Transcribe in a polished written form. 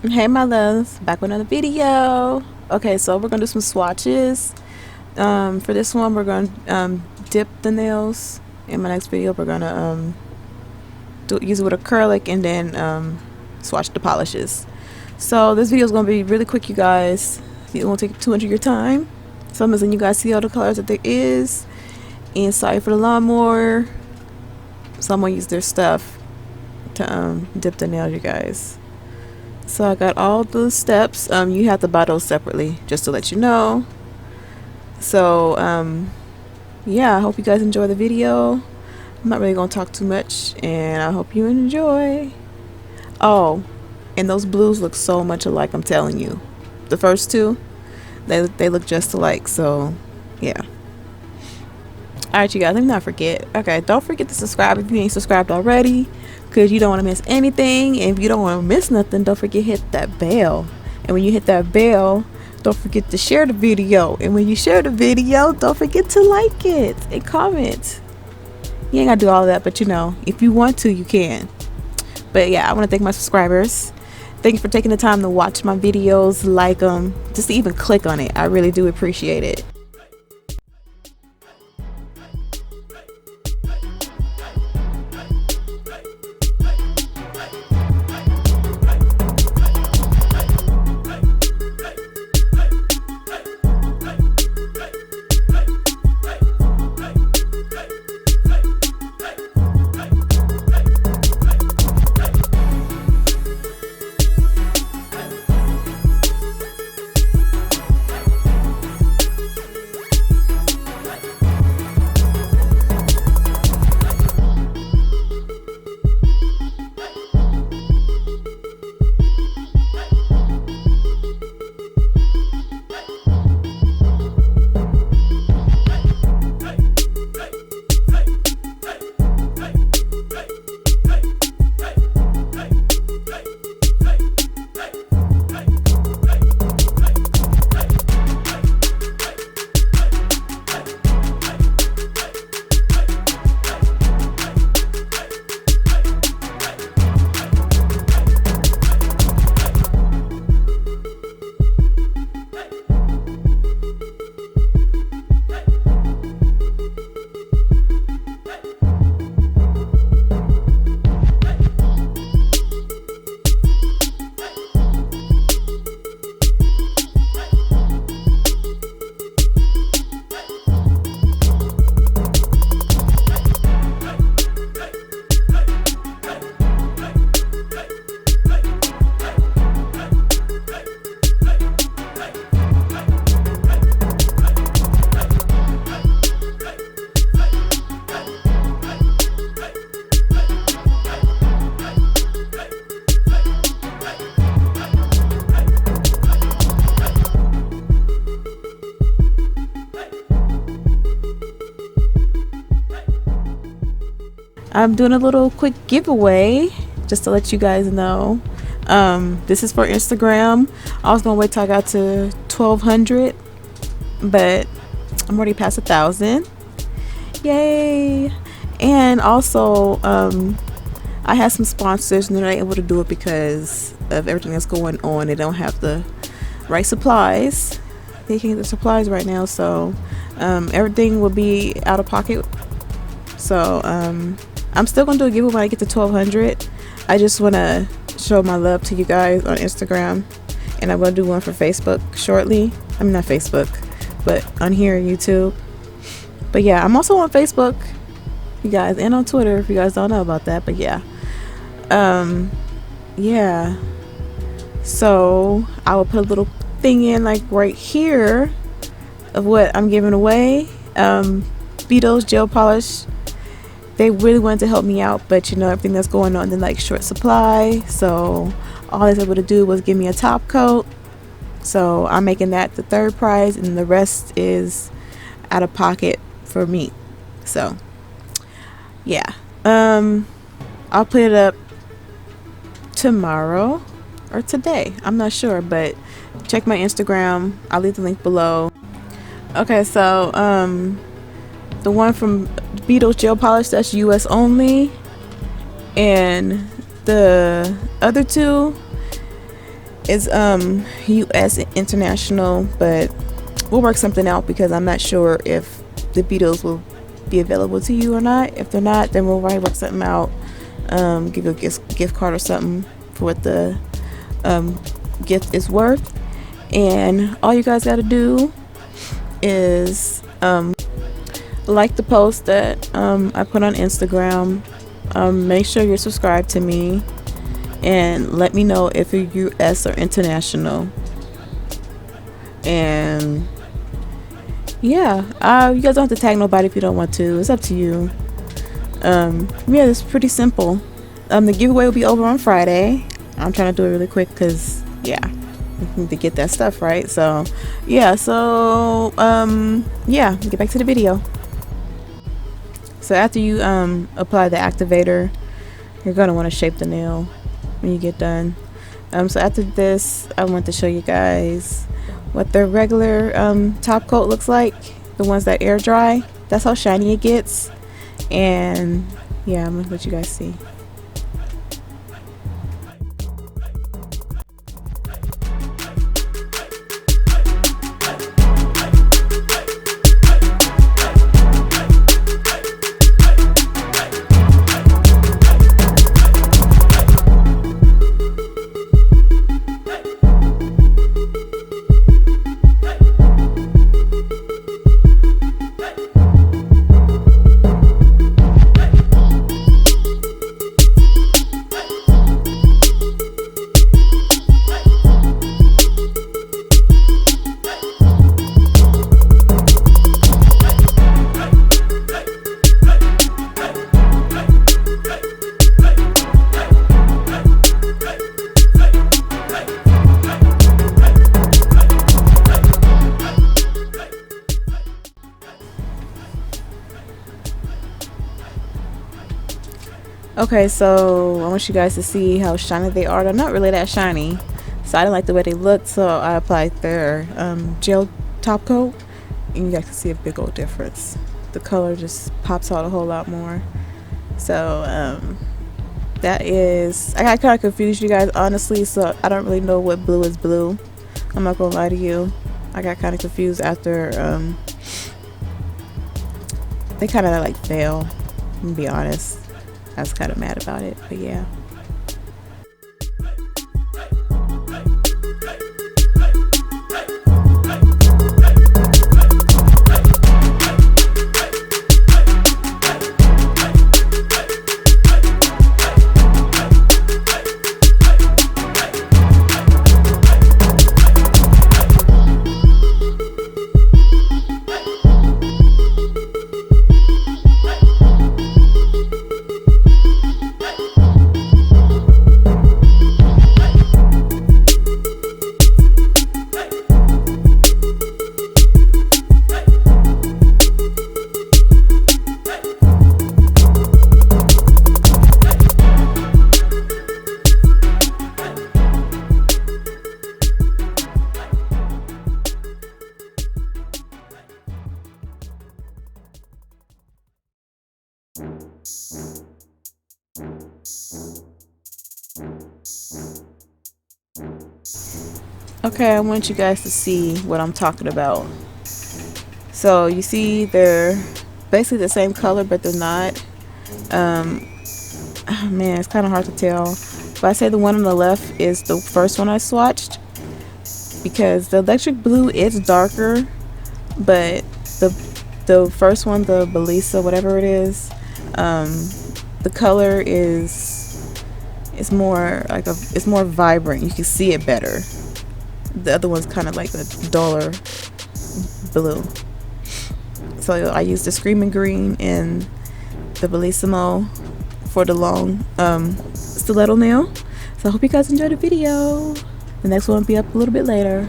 Hey my loves, back with another video. Okay, so we're gonna do some swatches. For this one we're gonna dip the nails. In my next video we're gonna use it with acrylic and then swatch the polishes. So this video is gonna be really quick, you guys. It won't take too much of your time. So I'm letting you guys see all the colors that there is. And sorry for the lawnmower. So I'm gonna use their stuff to dip the nails, you guys. So I got all the steps. You have to buy those separately, just to let you know. So yeah, I hope you guys enjoy the video. I'm not really gonna talk too much, and I hope you enjoy. Oh, and those blues look so much alike, I'm telling you. The first two, they look just alike. So yeah. Alright, you guys, let me not forget. Okay, don't forget to subscribe if you ain't subscribed already, because you don't want to miss anything. And if you don't want to miss nothing, don't forget to hit that bell. And when you hit that bell, don't forget to share the video. And when you share the video, don't forget to like it and comment. You ain't got to do all of that, but you know, if you want to, you can. But yeah, I want to thank my subscribers. Thank you for taking the time to watch my videos, like them, just to even click on it. I really do appreciate it. I'm doing a little quick giveaway just to let you guys know. This is for Instagram. I was gonna wait till I got to 1,200, but I'm already past 1,000. Yay! And also, I had some sponsors and they're not able to do it because of everything that's going on. They don't have the right supplies. They can't get the supplies right now, so everything will be out of pocket. So I'm still gonna do a giveaway when I get to 1,200. I just want to show my love to you guys on Instagram, and I'm gonna do one for Facebook shortly. I mean, not Facebook, but on here, YouTube. But yeah, I'm also on Facebook, you guys, and on Twitter if you guys don't know about that. But yeah, yeah. So I will put a little thing in like right here of what I'm giving away. Beetles gel polish. They really wanted to help me out, but you know, everything that's going on in like short supply, so all I was able to do was give me a top coat. So I'm making that the third prize, and the rest is out of pocket for me. So yeah, I'll put it up tomorrow or today, I'm not sure, but check my Instagram. I'll leave the link below. Okay, so the one from Beetles gel polish, that's US only, and the other two, It's US international, but we'll work something out because I'm not sure if the beetles will be available to you or not. If they're not, then we'll work something out. Give you a gift card or something for what the gift is worth. And all you guys got to do is like the post that I put on Instagram. Make sure you're subscribed to me, and let me know if you're US or international. And yeah, you guys don't have to tag nobody if you don't want to. It's up to you. Yeah, it's pretty simple. The giveaway will be over on Friday. I'm trying to do it really quick because yeah, we need to get that stuff right. So yeah, yeah, get back to the video. So after you apply the activator, you're gonna want to shape the nail when you get done. So after this, I want to show you guys what the regular top coat looks like. The ones that air dry, that's how shiny it gets. And yeah, I'm gonna let you guys see. Okay, so I want you guys to see how shiny they are. They're not really that shiny, so I didn't like the way they looked, so I applied their gel top coat, and you guys can see a big old difference. The color just pops out a whole lot more. So that is, I got kind of confused, you guys, honestly, so I don't really know what blue is blue. I'm not gonna lie to you. I got kind of confused after they kind of like fail, to be honest. I was kind of mad about it, but yeah. Okay, I want you guys to see what I'm talking about. So you see they're basically the same color, but they're not. Oh man, it's kind of hard to tell. But I say the one on the left is the first one I swatched, because the electric blue is darker, but the first one, the Belisa, whatever it is, the color is more like it's more vibrant. You can see it better. The other one's kind of like a duller blue. So I used the Screaming Green and the Bellissimo for the long stiletto nail. So I hope you guys enjoyed the video. The next one will be up a little bit later.